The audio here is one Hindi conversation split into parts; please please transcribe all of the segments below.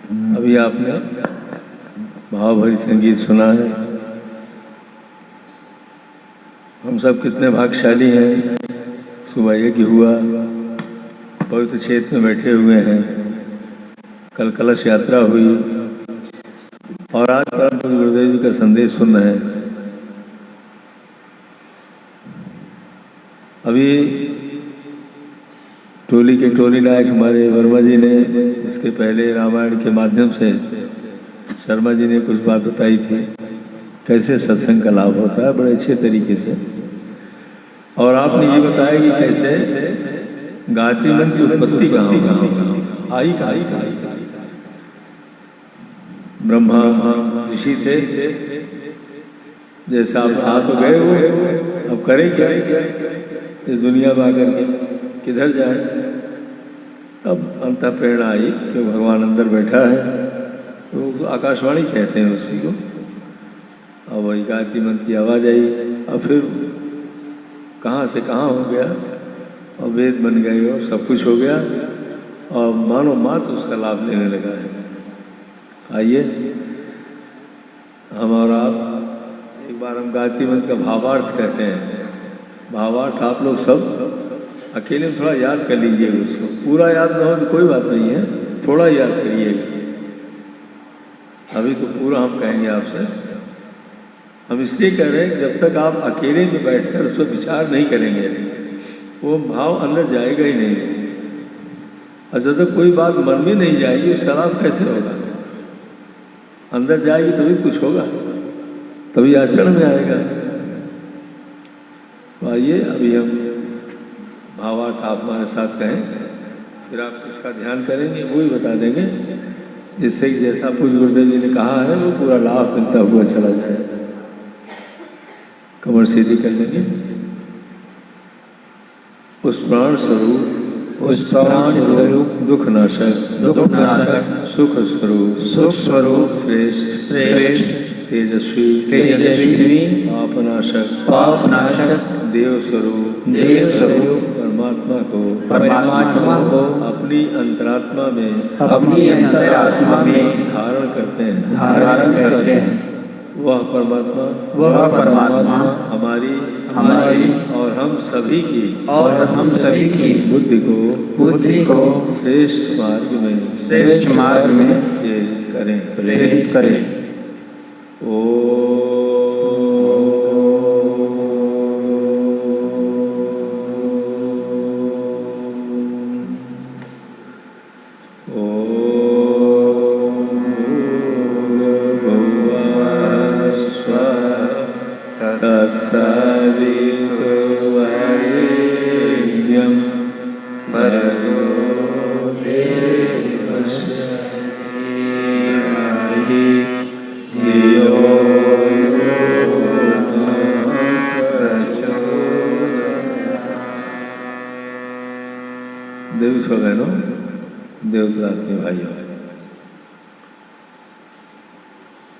अभी आपने भावभरी संगीत सुना है। हम सब कितने भाग्यशाली हैं। सुबह यज्ञ हुआ, पवित्र क्षेत्र में बैठे हुए हैं, कल कलश यात्रा हुई और आज परम पूज्य गुरुदेव जी का संदेश सुन रहे हैं। अभी टोली के टोली नायक हमारे वर्मा जी ने इसके पहले रामायण के माध्यम से शर्मा जी ने कुछ बात बताई थी, कैसे सत्संग का लाभ होता है बड़े अच्छे तरीके से। और आपने ये बताया कि कैसे गायत्री मंत्र की उत्पत्ति कहाँ आई, ब्रह्मा ऋषि थे, जैसे आप साथ तो गए हुए, अब करें क्या इस दुनिया में आकर के, किधर जाए। तब अंतः प्रेरणा आई कि भगवान अंदर बैठा है, तो आकाशवाणी कहते हैं उसी को। और वही गायत्री मंत्र की आवाज़ आई, और फिर कहाँ से कहाँ हो गया, और वेद बन गए और सब कुछ हो गया, और मानो मात्र उसका लाभ लेने लगा है। आइए हम और आप एक बार हम गायत्री मंत्र का भावार्थ कहते हैं। भावार्थ आप लोग सब अकेले में थोड़ा याद कर लीजिए, उसको पूरा याद ना हो तो कोई बात नहीं है, थोड़ा याद करिएगा। अभी तो पूरा हम कहेंगे आपसे। हम इसलिए कह रहे हैं कि जब तक आप अकेले में बैठकर उस पर विचार नहीं करेंगे, वो भाव अंदर जाएगा ही नहीं। और जब तक कोई बात मन में नहीं जाएगी, उसका लाभ कैसे होगा। अंदर जाएगी तभी कुछ होगा, तभी आचरण में आएगा। तो आइए अभी हम भावार्थ आप हमारे साथ कहें, फिर आप इसका ध्यान करेंगे, वो ही बता देंगे, जिससे कि जैसा पूज्य गुरुदेव जी ने कहा है वो पूरा लाभ मिलता हुआ चला जाए। कमर सीधी कर लेंगे। उस प्राण स्वरूप दुख नाशक सुख स्वरूप श्रेष्ठ तेजस्वी पापनाशक देव स्वरूप परमात्मा को अपनी अंतरात्मा में धारण करते हैं। वह परमात्मा हमारी और हम सभी की बुद्धि को श्रेष्ठ मार्ग में प्रेरित करें।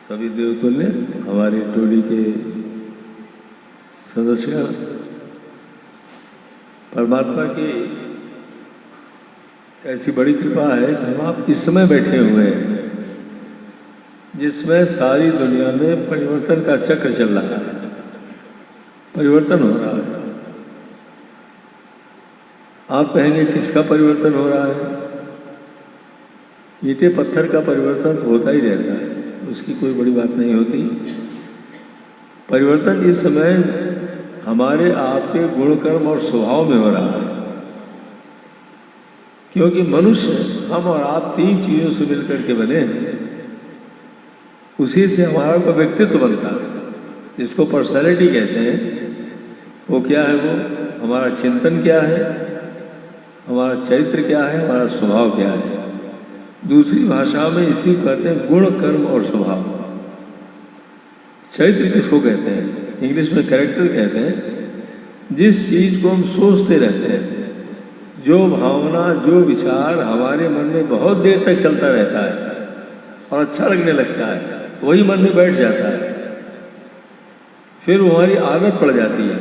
सभी देवतुल्य हमारी टोली के सदस्य, परमात्मा की ऐसी बड़ी कृपा है कि हम आप इस समय बैठे हुए हैं जिसमें सारी दुनिया में परिवर्तन का चक्र चल रहा है, परिवर्तन हो रहा है। आप कहेंगे किसका परिवर्तन हो रहा है। ईंटे पत्थर का परिवर्तन तो होता ही रहता है, उसकी कोई बड़ी बात नहीं होती। परिवर्तन इस समय हमारे आपके गुण कर्म और स्वभाव में हो रहा है, क्योंकि मनुष्य हम और आप तीन चीजों से मिलकर के बने हैं। उसी से हमारा का व्यक्तित्व बनता है, जिसको पर्सनैलिटी कहते हैं। वो क्या है, वो हमारा चिंतन क्या है, हमारा चरित्र क्या है, हमारा स्वभाव क्या है। दूसरी भाषा में इसी कहते हैं गुण कर्म और स्वभाव। चरित्र किसको कहते हैं, इंग्लिश में कैरेक्टर कहते हैं। जिस चीज को हम सोचते रहते हैं, जो भावना जो विचार हमारे मन में बहुत देर तक चलता रहता है और अच्छा लगने लगता है, वही मन में बैठ जाता है, फिर वो हमारी आदत पड़ जाती है।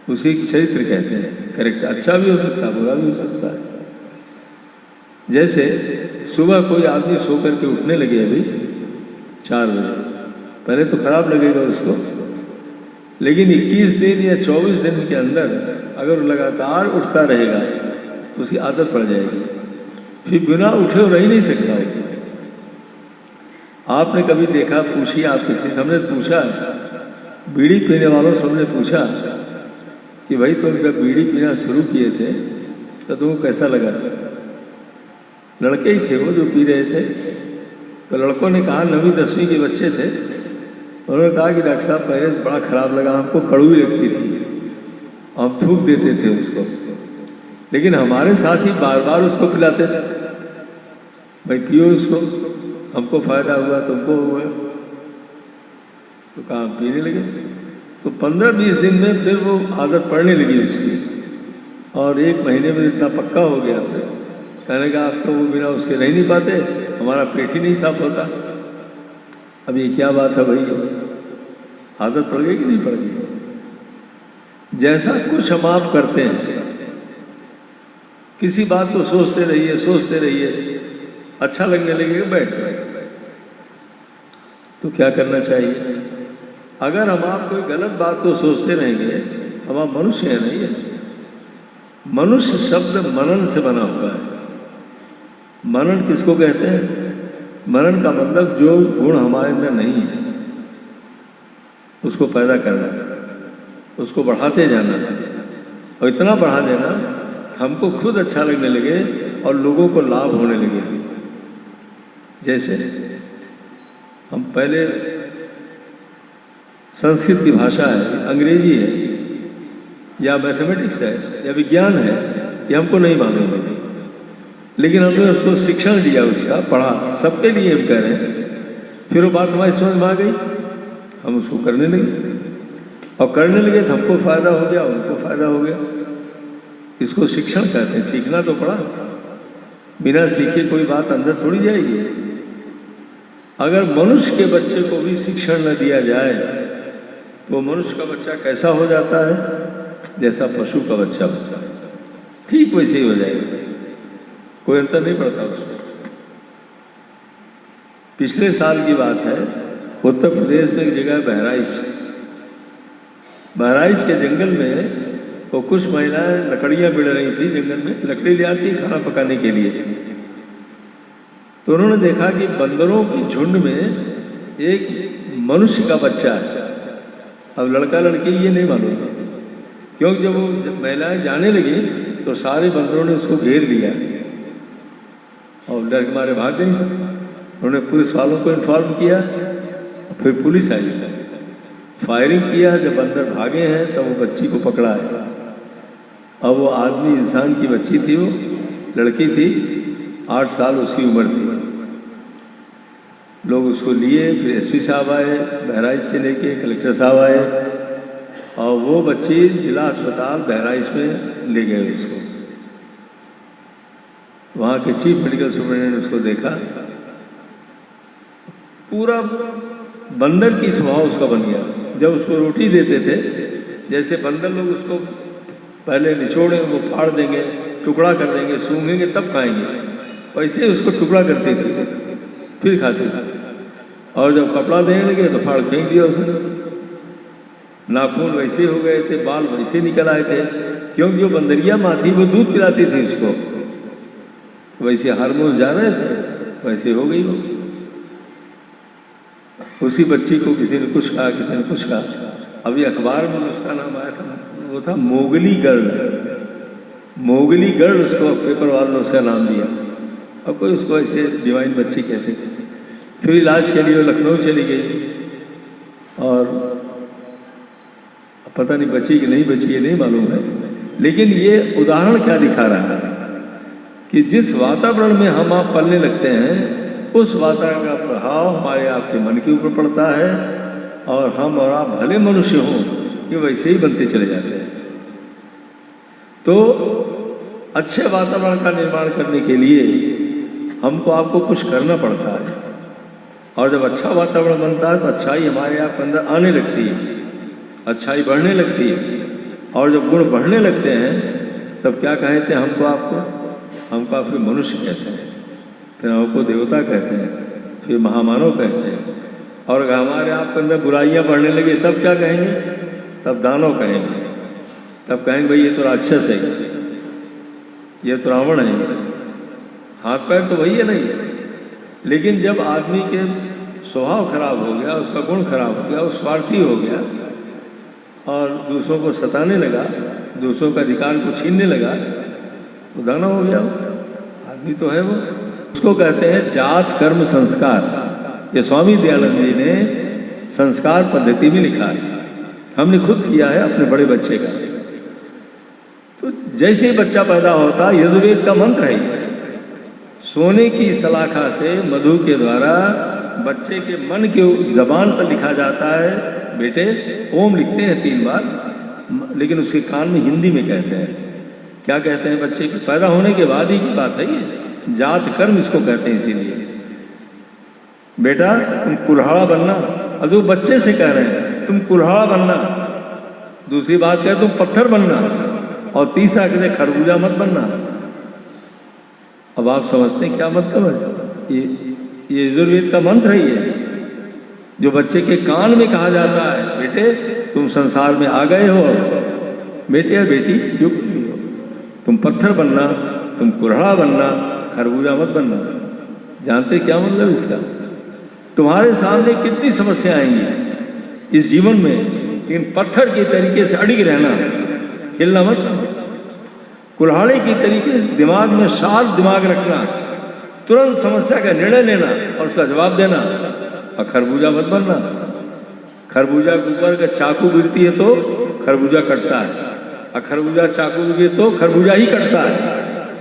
उसी की चरित्र कहते हैं। कैरेक्टर अच्छा भी हो सकता है, बुरा भी हो सकता है। जैसे सुबह कोई आदमी सो करके उठने लगे अभी 4 बजे, पहले तो खराब लगेगा उसको, लेकिन 21 दिन या 24 दिन के अंदर अगर लगातार उठता रहेगा उसकी आदत पड़ जाएगी, फिर बिना उठे वो रह ही नहीं सकता है। आपने कभी देखा, पूछिए आप किसी, हमने पूछा, बीड़ी पीने वालों से हमने पूछा कि भाई तुम जब बीड़ी पीना शुरू किए थे तो तुमको कैसा लगा था? लड़के ही थे वो जो पी रहे थे, तो लड़कों ने कहा, 9वीं 10वीं के बच्चे थे, उन्होंने कहा कि डॉक्टर साहब पहले बड़ा ख़राब लगा, हमको कड़वी लगती थी, हम थूक देते थे उसको, लेकिन हमारे साथ ही बार बार उसको पिलाते थे, भाई पियो उसको, हमको फ़ायदा हुआ तुमको हुआ, तो कहा पीने लगे। तो 15-20 दिन में फिर वो आदत पड़ने लगी उसकी, और 1 महीने में इतना पक्का हो गया, फिर कहने का अब तो वो बिना उसके रह नहीं पाते, हमारा पेट ही नहीं साफ होता। अब ये क्या बात है भाई, आदत पड़ गई कि नहीं पड़ गई? जैसा कुछ हम आप करते हैं, किसी बात को सोचते रहिए, अच्छा लगने लगेगा, बैठ जाए, तो क्या करना चाहिए? अगर हम आप कोई गलत बात को सोचते रहेंगे, हम आप मनुष्य हैं नहीं है। मनुष्य शब्द मनन से बना हुआ है। मनन किसको कहते हैं? मनन का मतलब जो गुण हमारे अंदर नहीं है उसको पैदा करना, उसको बढ़ाते जाना, और इतना बढ़ा देना हमको खुद अच्छा लगने लगे और लोगों को लाभ होने लगे। जैसे हम पहले, संस्कृत की भाषा है, अंग्रेजी है, या मैथमेटिक्स है, या विज्ञान है, ये हमको नहीं मालूम है, लेकिन हमने उसको शिक्षण दिया, उसका पढ़ा, सबके लिए हम कह रहे हैं। फिर वो बात हमारी समझ में आ गई, हम उसको करने लगे, और करने लगे तो हमको फ़ायदा हो गया, उनको फ़ायदा हो गया। इसको शिक्षण कहते हैं। सीखना तो पड़ा, बिना सीखे कोई बात अंदर थोड़ी जाएगी। अगर मनुष्य के बच्चे को भी शिक्षण न दिया जाए तो मनुष्य का बच्चा कैसा हो जाता है? जैसा पशु का बच्चा होता है, ठीक वैसे ही हो जाएगा, कोई अंतर नहीं पड़ता उसमें। पिछले साल की बात है, उत्तर प्रदेश में एक जगह है बहराइच के जंगल में वो कुछ महिलाएं लकड़ियां बिड़ रही थी जंगल में, लकड़ी ले आती खाना पकाने के लिए। तो उन्होंने देखा कि बंदरों की झुंड में एक मनुष्य का बच्चा है। अब लड़का लड़की ये नहीं मालूम, क्योंकि जब वो महिलाएं जाने लगी तो सारे बंदरों ने उसको घेर लिया और डर के मारे भाग नहीं सकते। उन्होंने पुलिस वालों को इन्फॉर्म किया, फिर पुलिस आई, फायरिंग किया। जब बंदर भागे हैं तब वो बच्ची को पकड़ा है। अब वो आदमी, इंसान की बच्ची थी, वो लड़की थी, 8 साल उसकी उम्र थी। लोग उसको लिए, फिर एसपी साहब आए, बहराइच से लेके कलेक्टर साहब आए, और वो बच्ची जिला अस्पताल बहराइच में ले गए उसको। वहाँ के चीफ मेडिकल सुपरिटेंडेंट ने उसको देखा, पूरा बंदर की स्वभाव उसका बन गया। जब उसको रोटी देते थे, जैसे बंदर लोग उसको पहले निचोड़े, वो फाड़ देंगे, टुकड़ा कर देंगे, सूंघेंगे तब खाएंगे, वैसे ही उसको टुकड़ा करते थे, फिर खाते थे। और जब कपड़ा देने लगे तो फाड़ फेंक दिया उसने। नाखून वैसे हो गए थे, बाल वैसे निकल आए थे, क्योंकि जो बंदरिया माँ थी वो दूध पिलाती थी उसको, वैसे हार्मोन जा रहे थे, वैसे हो गई वो। उसी बच्ची को किसी ने कुछ कहा, किसी ने कुछ कहा। अभी अखबार में उसका नाम आया था, वो था मोगली गर्ल। मोगली गर्ल उसको पेपर वालों ने उसका नाम दिया, और कोई उसको ऐसे डिवाइन बच्ची कहते थे। फिर इलाज के लिए लखनऊ चली गई, और पता नहीं बची कि नहीं बची, ये नहीं मालूम है। लेकिन ये उदाहरण क्या दिखा रहा है कि जिस वातावरण में हम आप पलने लगते हैं, उस वातावरण का प्रभाव हमारे आपके मन के ऊपर पड़ता है, और हम और आप भले मनुष्य हों, ये वैसे ही बनते चले जाते हैं। तो अच्छे वातावरण का निर्माण करने के लिए हमको आपको कुछ करना पड़ता है, और जब अच्छा वातावरण बनता है तो अच्छाई हमारे आप के अंदर आने लगती है, अच्छाई बढ़ने लगती है। और जब गुण बढ़ने लगते हैं तब क्या कहते हैं हमको आपको? हमको आप मनुष्य कहते हैं। फिर हमको देवता कहते हैं, फिर महामानव कहते हैं। और अगर हमारे आपके अंदर बुराइयां बढ़ने लगे तब क्या कहेंगे? तब दानव कहेंगे, तब कहेंगे भाई ये तो राक्षस है, ये तो रावण है। हाथ पैर तो वही है नहीं। लेकिन जब आदमी के स्वभाव खराब हो गया, उसका गुण खराब हो गया, वो स्वार्थी हो गया और दूसरों को सताने लगा, दूसरों का अधिकार को छीनने लगा, तो दानव हो गया। आदमी तो है वो। उसको कहते हैं जात कर्म संस्कार। ये स्वामी दयानंद जी ने संस्कार पद्धति में लिखा है, हमने खुद किया है अपने बड़े बच्चे का। तो जैसे ही बच्चा पैदा होता, यजुर्वेद का मंत्र है, सोने की सलाखा से मधु के द्वारा बच्चे के मन के जबान पर लिखा जाता है। बेटे ओम लिखते हैं 3 बार, लेकिन उसके कान में हिंदी में कहते हैं। क्या कहते हैं? बच्चे के पैदा होने के बाद ही की बात है ये, जात कर्म इसको कहते हैं। इसीलिए बेटा तुम कुल्हाड़ा बनना, और जो बच्चे से कह रहे हैं तुम कुल्हाड़ा बनना। दूसरी बात कहे तुम पत्थर बनना, और तीसरा कहते खरबूजा मत बनना। अब आप समझते हैं क्या मतलब है? ये यजुर्वेद का मंत्र है ये, जो बच्चे के कान में कहा जाता है, बेटे तुम संसार में आ गए हो, बेटे या बेटी जो भी हो, तुम पत्थर बनना, तुम कुल्हाड़ा बनना, खरबूजा मत बनना। जानते क्या मतलब इसका? तुम्हारे सामने कितनी समस्या आएंगी इस जीवन में, लेकिन पत्थर के तरीके से अड़िग रहना, हिलना मत। कुल्हाड़े की तरीके से दिमाग में शार्प दिमाग रखना, तुरंत समस्या का निर्णय लेना और उसका जवाब देना। और खरबूजा मत बनना। खरबूजा के ऊपर का चाकू गिरती है तो खरबूजा कटता है, और खरबूजा चाकू गिरे तो खरबूजा ही कटता है।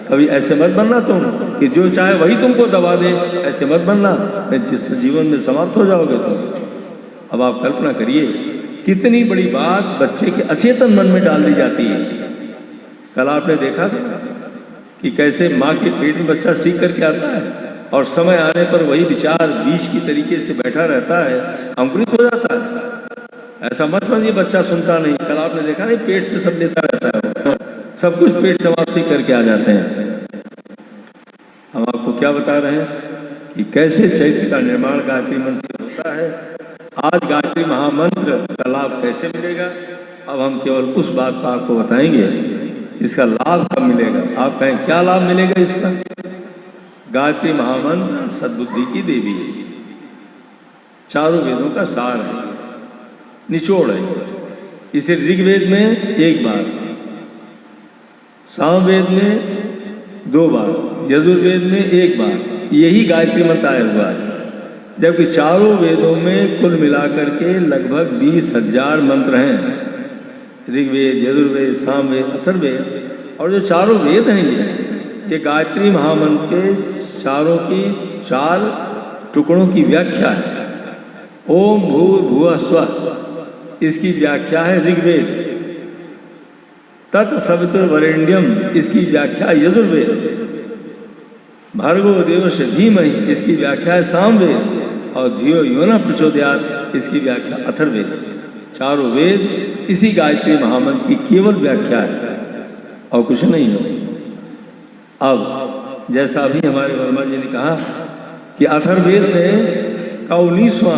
कभी ऐसे मत बनना तुम कि जो चाहे वही तुमको दबा दे, ऐसे मत बनना, जिस जीवन में समाप्त हो जाओगे तुम। अब आप कल्पना करिए कितनी बड़ी बात बच्चे के अचेतन मन में डाल दी जाती है। कल आपने देखा था कि कैसे माँ के पेट में बच्चा सीख करके आता है, और समय आने पर वही विचार बीज की तरीके से बैठा रहता है, अंकुरित हो जाता है। ऐसा मत समझिए बच्चा सुनता नहीं। कल आपने देखा नहीं, पेट से सब लेता रहता है, सब कुछ पेट से वापसी करके आ जाते हैं। हम आपको क्या बता रहे हैं कि कैसे चैत्य का निर्माण गायत्री मंत्र से होता है। आज गायत्री महामंत्र का लाभ कैसे मिलेगा, अब हम केवल उस बात को आपको बताएंगे। इसका लाभ कब मिलेगा? आप कहें क्या लाभ मिलेगा इसका? गायत्री महामंत्र सद्बुद्धि की देवी है, चारों वेदों का सार है, निचोड़ है। इसे ऋग्वेद में 1 बार, सामवेद में 2 बार, यजुर्वेद में 1 बार, यही गायत्री मंत्र आया हुआ है। जबकि चारों वेदों में कुल मिलाकर के लगभग 20,000 मंत्र हैं। ऋग्वेद, यजुर्वेद, सामवेद, अथर्ववेद, और जो चारों वेद हैं ये गायत्री महामंत्र के चारों की 4 टुकड़ों की व्याख्या है। ओम भूर्भुवः स्वः इसकी व्याख्या है ऋग्वेद, तत्सवितुर्वरेण्यम इसकी व्याख्या यजुर्वेद, भर्गो देवस्य धीमहि इसकी व्याख्या है सामवेद, और धियो यो न प्रचोदयात् इसकी व्याख्या अथर्ववेद। चारों वेद इसी गायत्री महामंत्र की केवल व्याख्या है और कुछ नहीं है। अब जैसा अभी हमारे वर्मा जी ने कहा कि अथर्ववेद में का 19वां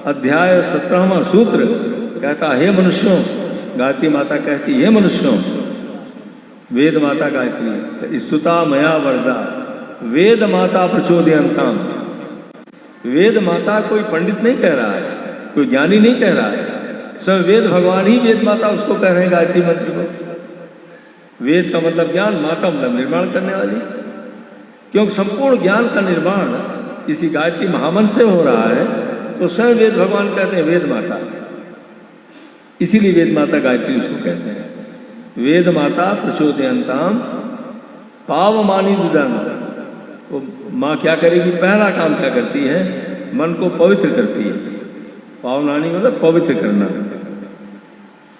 अध्याय 17वां सूत्र कहता, हे मनुष्यों, गायत्री माता कहती, हे मनुष्यों, वेद माता गायत्री स्तुता मया वरदा वेद माता प्रचोदयंताम। वेद माता कोई पंडित नहीं कह रहा है, कोई ज्ञानी नहीं कह रहा है, स्वयं वेद भगवान ही वेद माता उसको कह रहे हैं गायत्री मंत्र को। वेद का मतलब ज्ञान, माता मतलब निर्माण करने वाली, क्योंकि संपूर्ण ज्ञान का निर्माण इसी गायत्री महामंत्र से हो रहा है। तो स्वयं वेद भगवान कहते हैं वेद माता, इसीलिए वेद माता गायत्री उसको कहते हैं। वेद माता प्रचोदयंताम पावमानी दुदन। वो माँ क्या करेगी? पहला काम क्या करती है? मन को पवित्र करती है। पावनानी मतलब पवित्र करना।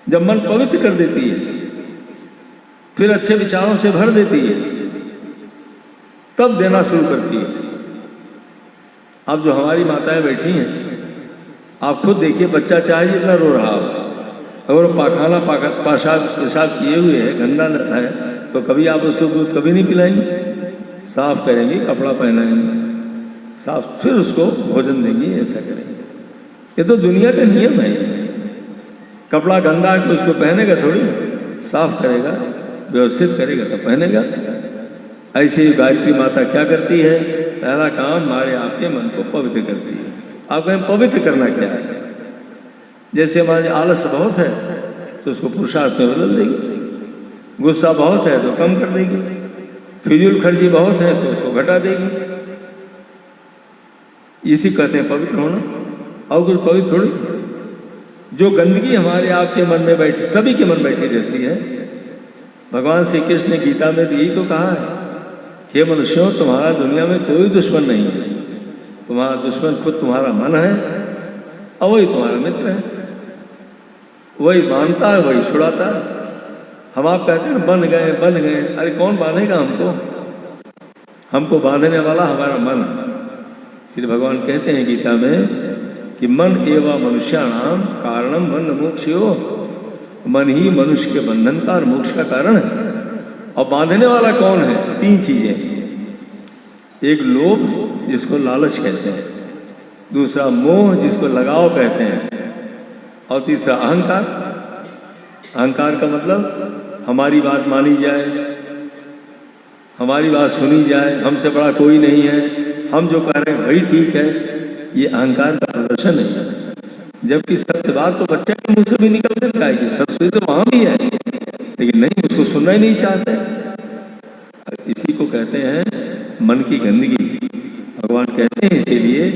जब मन पवित्र कर देती है, फिर अच्छे विचारों से भर देती है, तब देना शुरू करती है। अब जो हमारी माताएं बैठी हैं, आप खुद देखिए, बच्चा चाहे जितना रो रहा हो, अगर वो पाखाना पेशाब किए हुए है, गंदा है, तो कभी आप उसको दूध कभी नहीं पिलाएंगे। साफ करेंगी, कपड़ा पहनाएंगी, साफ, फिर उसको भोजन देंगी, ऐसा करेंगे। ये तो दुनिया का नियम है। कपड़ा गंदा है तो उसको पहनेगा थोड़ी, साफ करेगा, व्यवस्थित करेगा तो पहनेगा। ऐसे ही गायत्री माता क्या करती है? पहला काम हमारे आपके मन को पवित्र करती है। आप कहें पवित्र करना क्या है? जैसे हमारे आलस बहुत है तो उसको पुरुषार्थ में बदल देगी, गुस्सा बहुत है तो कम कर देगी, फिजूल खर्ची बहुत है तो उसको घटा देगी। इसी कहते हैं पवित्र होना, और कुछ पवित्र थोड़ी। जो गंदगी हमारे आपके मन में बैठी, सभी के मन बैठी रहती है, भगवान श्री कृष्ण ने गीता में यही तो कहा है, हे मनुष्यों, तुम्हारा दुनिया में कोई दुश्मन नहीं है, तुम्हारा दुश्मन खुद तुम्हारा मन है, और वही तुम्हारा मित्र है, वही बांधता है, वही छुड़ाता है। हम आप कहते हैं बन गए बन गए, अरे कौन बांधेगा हमको? हमको बांधने वाला हमारा मन है। श्री भगवान कहते हैं गीता में कि मन एवं मनुष्याणाम कारणम बंध मोक्षयो, मन ही मनुष्य के बंधन का और मोक्ष का कारण है। और बांधने वाला कौन है? 3 चीजें, एक लोभ जिसको लालच कहते हैं, दूसरा मोह जिसको लगाव कहते हैं, और तीसरा अहंकार। अहंकार का मतलब हमारी बात मानी जाए, हमारी बात सुनी जाए, हमसे बड़ा कोई नहीं है, हम जो कह रहे हैं वही ठीक है। ये अहंकार का प्रदर्शन है। जबकि सत्य बात तो बच्चे के मुंह से भी निकल कर आएगी, सत्य तो वहां भी है, लेकिन नहीं, उसको सुनना ही नहीं चाहते। इसी को कहते हैं मन की गंदगी। भगवान कहते हैं इसीलिए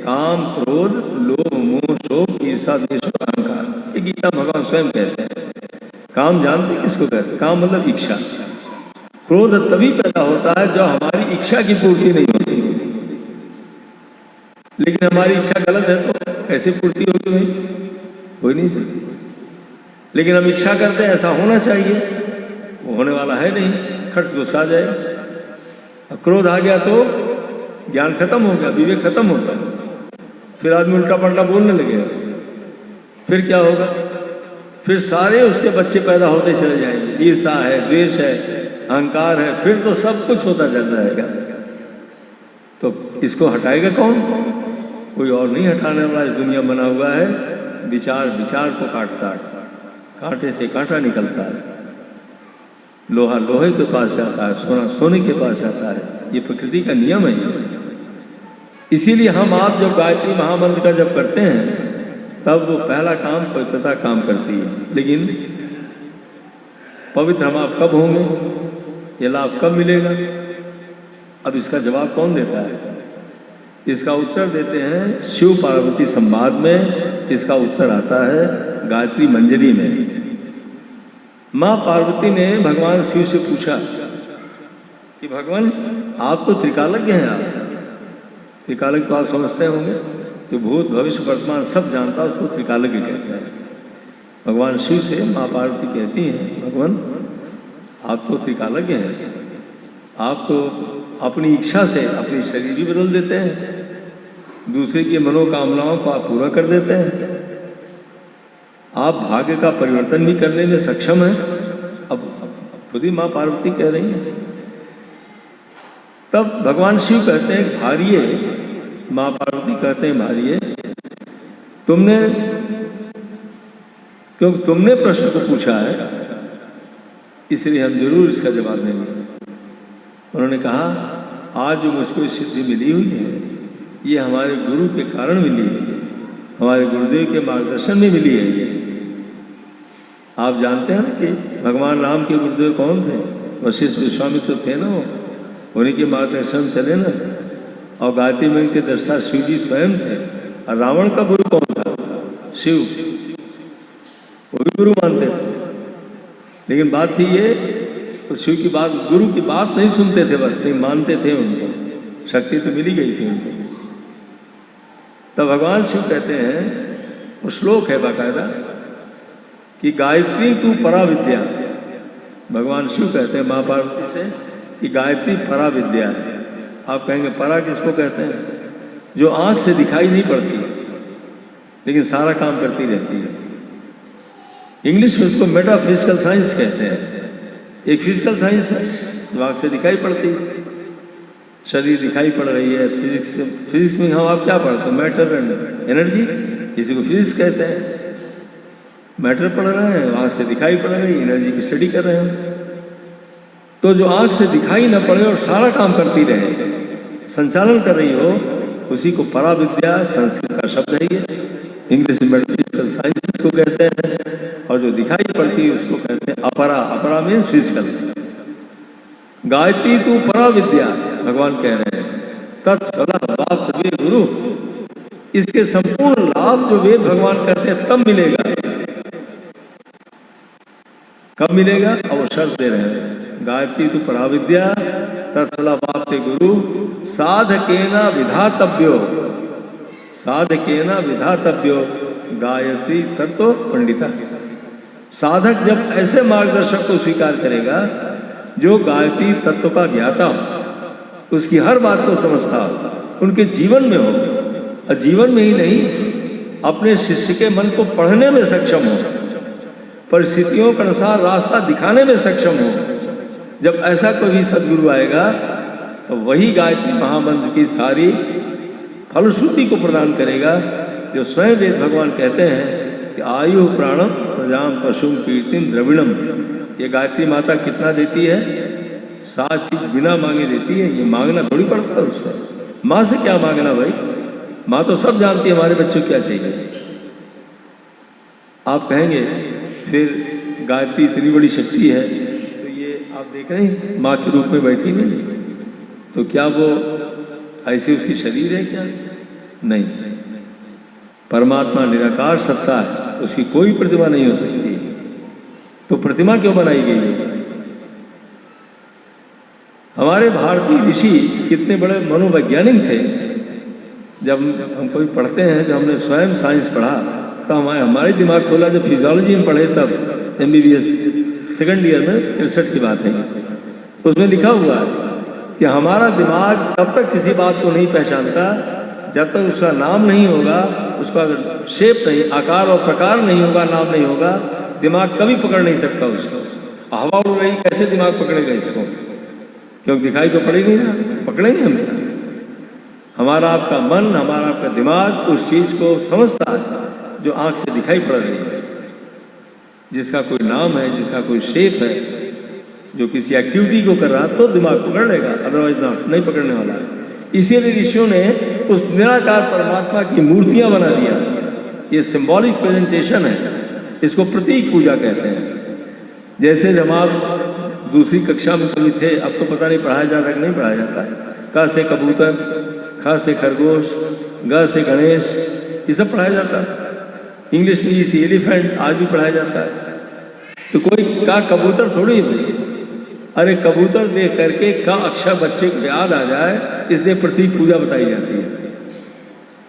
काम, क्रोध, लोभ, मोह, शोक, ईर्षा, द्वेष, अहंकार, ये गीता भगवान स्वयं कहते हैं। काम जानते किसको कहते हैं? काम मतलब इच्छा। क्रोध तभी पैदा होता है जब हमारी इच्छा की पूर्ति नहीं होती, लेकिन हमारी इच्छा गलत है तो कैसे पूर्ति होगी भाई? हो नहीं सकती। लेकिन हम इच्छा करते हैं ऐसा होना चाहिए, वो होने वाला है नहीं, खट से गुस्सा आ जाएगा। अब क्रोध आ गया तो ज्ञान खत्म हो गया, विवेक खत्म हो गया, फिर आदमी उल्टा पलटा बोलने लगेगा। फिर क्या होगा? फिर सारे उसके बच्चे पैदा होते चले जाएंगे। ईर्षा है, द्वेष है, अहंकार है, फिर तो सब कुछ होता चल रहेगा। तो इसको हटाएगा कौन? कोई और नहीं हटाने वाला। इस दुनिया बना हुआ है, विचार विचार को काटता है, कांटे से कांटा निकलता है, लोहा लोहे के पास जाता है, सोना सोने के पास जाता है। ये प्रकृति का नियम है। इसीलिए हम आप जब गायत्री महामंत्र का जब करते हैं तब वो पहला काम पवित्रता काम करती है। लेकिन पवित्र हम आप कब होंगे? ये लाभ कब मिलेगा? अब इसका जवाब कौन देता है? इसका उत्तर देते हैं शिव पार्वती संवाद में। इसका उत्तर आता है गायत्री मंजरी में। माँ पार्वती ने भगवान शिव से पूछा कि भगवान आप तो त्रिकालज्ञ हैं, आप त्रिकालज्ञ तो आप समझते होंगे कि भूत भविष्य वर्तमान सब जानता, उसको त्रिकालज्ञ कहते हैं। भगवान शिव से माँ पार्वती कहती हैं, भगवान आप तो त्रिकालज्ञ हैं, आप तो अपनी इच्छा से अपनी शरीर भी बदल देते हैं, दूसरे की मनोकामनाओं को आप पूरा कर देते हैं, आप भाग्य का परिवर्तन भी करने में सक्षम हैं। अब खुद ही माँ पार्वती कह रही हैं। तब भगवान शिव कहते हैं भारिये, माँ पार्वती कहते हैं भारिये, तुमने क्योंकि तुमने प्रश्न को पूछा है इसलिए हम जरूर इसका जवाब देंगे। उन्होंने कहा आज जो मुझको सिद्धि मिली हुई है ये हमारे गुरु के कारण मिली है, हमारे गुरुदेव के मार्गदर्शन में मिली है। ये आप जानते हैं ना कि भगवान राम के गुरुदेव कौन थे? वशिष्ठ विश्वामित्र थे ना, उन्हीं के मार्गदर्शन चले ना। और गायत्री मंत्र के दृष्टा शिव जी स्वयं थे। और रावण का गुरु कौन था? शिव, वो भी गुरु मानते थे। लेकिन बात थी ये, तो शिव की बात, गुरु की बात नहीं सुनते थे, बस नहीं मानते थे। उनको शक्ति तो मिली गई थी उनको। तब भगवान शिव कहते हैं, वो श्लोक है बाकायदा कि गायत्री तू परा विद्या। भगवान शिव कहते हैं माँ पार्वती से कि गायत्री परा विद्या है। आप कहेंगे परा किसको कहते हैं? जो आंख से दिखाई नहीं पड़ती लेकिन सारा काम करती रहती है। इंग्लिश में उसको मेटाफिजिकल साइंस कहते हैं। एक फिजिकल साइंस है जो आंख से दिखाई पड़ती है, शरीर दिखाई पड़ रही है। फिजिक्स में हम आप क्या पढ़ते हैं? मैटर एंड एनर्जी, किसी को फिजिक्स कहते हैं। मैटर पढ़ रहे हैं, आँख से दिखाई पड़ रही, एनर्जी की स्टडी कर रहे हैं। तो जो आँख से दिखाई न पड़े और सारा काम करती रहे, संचालन कर रही हो, उसी को पराविद्या, संस्कृत का शब्द है ये, इंग्लिश में मेटाफिजिकल साइंस को कहते हैं। और जो दिखाई पड़ती है उसको कहते हैं अपरा। अपरा मीन्स फिजिकल। गायत्री तू पराविद्या, भगवान कह रहे हैं, तत्फलम वाप्तव्ये गुरु। इसके संपूर्ण लाभ जो वेद भगवान कहते हैं तब मिलेगा। कब मिलेगा? और वो शर्त दे रहे हैं, गायत्री तू पराविद्या तत्फलम वाप्ते गुरु साधकेना विधातव्यो। साधकेना विधातव्यो गायत्री तत्व पंडिता। साधक जब ऐसे मार्गदर्शक को स्वीकार करेगा जो गायत्री तत्व का ज्ञाता हो, उसकी हर बात को समझता हो, उनके जीवन में हो, और जीवन में ही नहीं अपने शिष्य के मन को पढ़ने में सक्षम हो, परिस्थितियों के अनुसार रास्ता दिखाने में सक्षम हो। जब ऐसा कोई भी सदगुरु आएगा तो वही गायत्री महामंत्र की सारी फलश्रुति को प्रदान करेगा, जो स्वयं वेद भगवान कहते हैं कि आयु प्राणम प्रजाम पशुम कीर्तिम द्रविणम। ये गायत्री माता कितना देती है? 7 चीज बिना मांगे देती है। ये मांगना थोड़ी पड़ता है उससे। माँ से क्या मांगना भाई? माँ तो सब जानती है हमारे बच्चों को क्या चाहिए। आप कहेंगे फिर गायत्री इतनी बड़ी शक्ति है, तो ये आप देख रहे हैं माँ के रूप में बैठी नहीं, तो क्या वो ऐसे उसकी शरीर है क्या? नहीं, परमात्मा निराकार सत्ता है, उसकी कोई प्रतिमा नहीं हो सकती। तो प्रतिमा क्यों बनाई गई है? हमारे भारतीय ऋषि कितने बड़े मनोवैज्ञानिक थे। जब हम कोई पढ़ते हैं, जब हमने स्वयं साइंस पढ़ा, तो हमारे दिमाग खोला। जब फिजियोलॉजी में पढ़े तब MBBS सेकंड ईयर में 63 की बात है, उसमें लिखा हुआ है कि हमारा दिमाग तब तक किसी बात को नहीं पहचानता जब तक उसका नाम नहीं होगा, उसका शेप नहीं, आकार और प्रकार नहीं होगा, नाम नहीं होगा, दिमाग कभी पकड़ नहीं सकता उसको। हवा उड़ रही, कैसे दिमाग पकड़ेगा इसको? क्योंकि दिखाई तो पड़ेगी ना, पकड़ेंगे हम। हमारा आपका मन, हमारा आपका दिमाग उस चीज को समझता है जो आंख से दिखाई पड़ रही है, जिसका कोई नाम है, जिसका कोई शेप है, जो किसी एक्टिविटी को कर रहा तो दिमाग पकड़ लेगा, अदरवाइज नहीं पकड़ने वाला है। इसीलिए ऋषियों ने उस निराकार परमात्मा की मूर्तियां बना दिया। ये सिंबॉलिक प्रेजेंटेशन है, इसको प्रतीक पूजा कहते हैं। जैसे जब आप दूसरी कक्षा में कभी थे, अब तो पता नहीं पढ़ाया जाता है कि नहीं पढ़ाया जाता है। क से कबूतर, ख से खरगोश, ग से गणेश, ये सब पढ़ाया जाता था। इंग्लिश में इसी एलिफेंट आज भी पढ़ाया जाता है। तो कोई का कबूतर थोड़ी है। अरे कबूतर देख करके का अक्षर बच्चे को याद आ जाए, इसलिए प्रतीक पूजा बताई जाती है।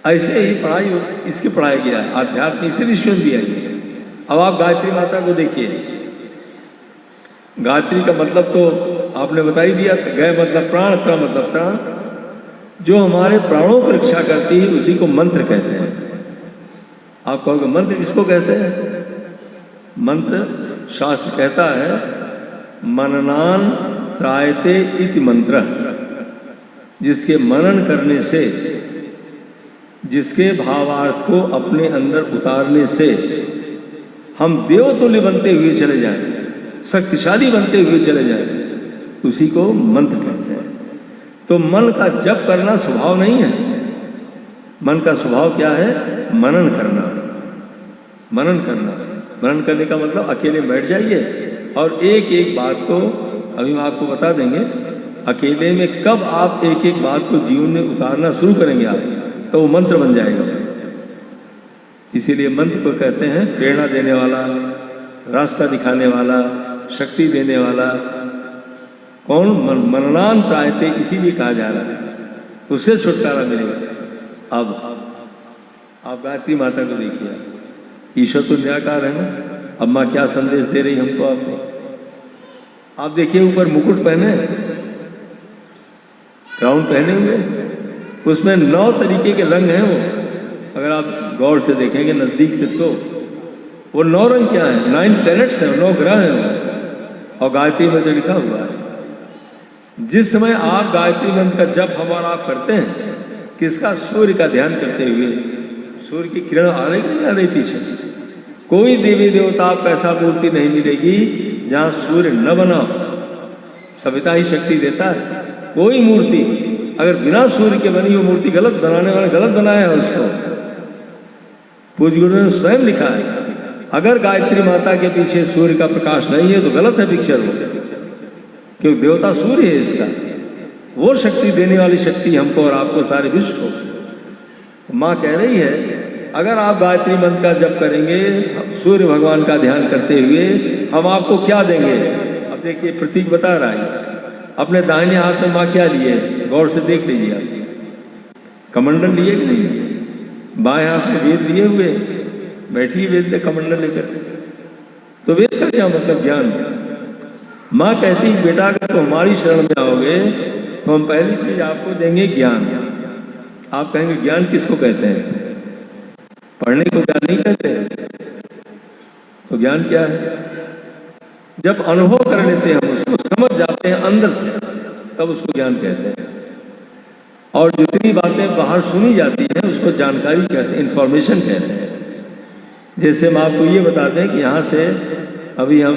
ऐसे ही पढ़ाई इसकी पढ़ाया गया है, आध्यात्म इसे ऋषियों दिया गया। अब आप गायत्री माता को देखिए। गायत्री का मतलब तो आपने बता ही दिया था। गय मतलब प्राण, त्र मतलब प्राण। जो हमारे प्राणों की रक्षा करती है उसी को मंत्र कहते हैं। आप कहोगे मंत्र किसको कहते हैं? मंत्र शास्त्र कहता है मननान त्रायते इति मंत्र। जिसके मनन करने से, जिसके भावार्थ को अपने अंदर उतारने से हम देवतुल्य बनते हुए चले जाएं, शक्तिशाली बनते हुए चले जाएं, उसी को मंत्र कहते हैं। तो मन का जप करना स्वभाव नहीं है। मन का स्वभाव क्या है? मनन करना। मनन करना, मनन करने का मतलब अकेले बैठ जाइए और एक एक बात को, अभी हम आपको बता देंगे, अकेले में कब आप एक एक बात को जीवन में उतारना शुरू करेंगे आप, तो वो मंत्र बन जाएगा। इसीलिए मंत्र को कहते हैं प्रेरणा देने वाला, रास्ता दिखाने वाला, शक्ति देने वाला। कौन? मननान त्रायते, इसीलिए कहा जा रहा है, उससे छुटकारा मिलेगा। अब आप गायत्री माता को देखिए, ईश्वर तो निराकार है ना। अब माँ क्या संदेश दे रही हमको? आपको आप देखिए, ऊपर मुकुट पहने, क्राउन पहने हुए, उसमें 9 तरीके के रंग हैं। वो अगर आप गौर से देखेंगे नजदीक से तो वो 9 रंग क्या है? 9 प्लैनेट्स हैं, 9 ग्रह हैं। और गायत्री में जो लिखा हुआ है जिस समय आप गायत्री मंत्र का जप हमारा आप करते हैं, किसका? सूर्य का ध्यान करते हुए। सूर्य की किरण आ रही नहीं आ रही पीछे? कोई देवी देवता पैसा मूर्ति नहीं मिलेगी जहाँ सूर्य न बना। सविता ही शक्ति देता है। कोई मूर्ति अगर बिना सूर्य के बनी हो मूर्ति गलत, बनाने वाला गलत बनाया है उसको। पूज्य गुरु ने स्वयं लिखा है, अगर गायत्री माता के पीछे सूर्य का प्रकाश नहीं है तो गलत है पिक्चर वो, क्योंकि देवता सूर्य है इसका। वो शक्ति देने वाली शक्ति हमको और आपको, सारे विश्व को। माँ कह रही है अगर आप गायत्री मंत्र का जप करेंगे सूर्य भगवान का ध्यान करते हुए, हम आपको क्या देंगे। अब देखिए प्रतीक बता रहा है। अपने दाहिने हाथ में माँ क्या लिए, गौर से देख लीजिए आप। कमंडल लिए कि नहीं? बाएं हाथ में वेद लिए हुए बैठी, वेद के कमंडल लेकर। तो वेद का क्या मतलब? ज्ञान। माँ कहती बेटा अगर तो हमारी शरण में आओगे तो हम पहली चीज आपको देंगे ज्ञान। आप कहेंगे ज्ञान किसको कहते हैं? पढ़ने को ज्ञान नहीं कहते। तो ज्ञान क्या है? जब अनुभव कर लेते हैं, हम उसको समझ जाते हैं अंदर से, तब उसको ज्ञान कहते हैं। और जितनी बातें बाहर सुनी जाती हैं उसको जानकारी कहते हैं, इंफॉर्मेशन कहते हैं। जैसे हम आपको ये बताते हैं कि यहाँ से अभी हम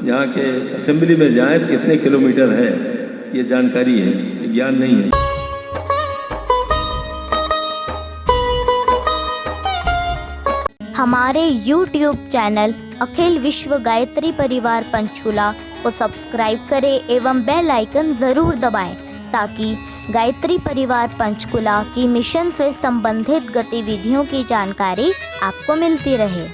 यहाँ के असेंबली में जाएं तो कितने किलोमीटर है, ये जानकारी है, ये ज्ञान नहीं है। हमारे YouTube चैनल अखिल विश्व गायत्री परिवार पंचकुला को सब्सक्राइब करें एवं बेल आइकन ज़रूर दबाएं ताकि गायत्री परिवार पंचकुला की मिशन से संबंधित गतिविधियों की जानकारी आपको मिलती रहे।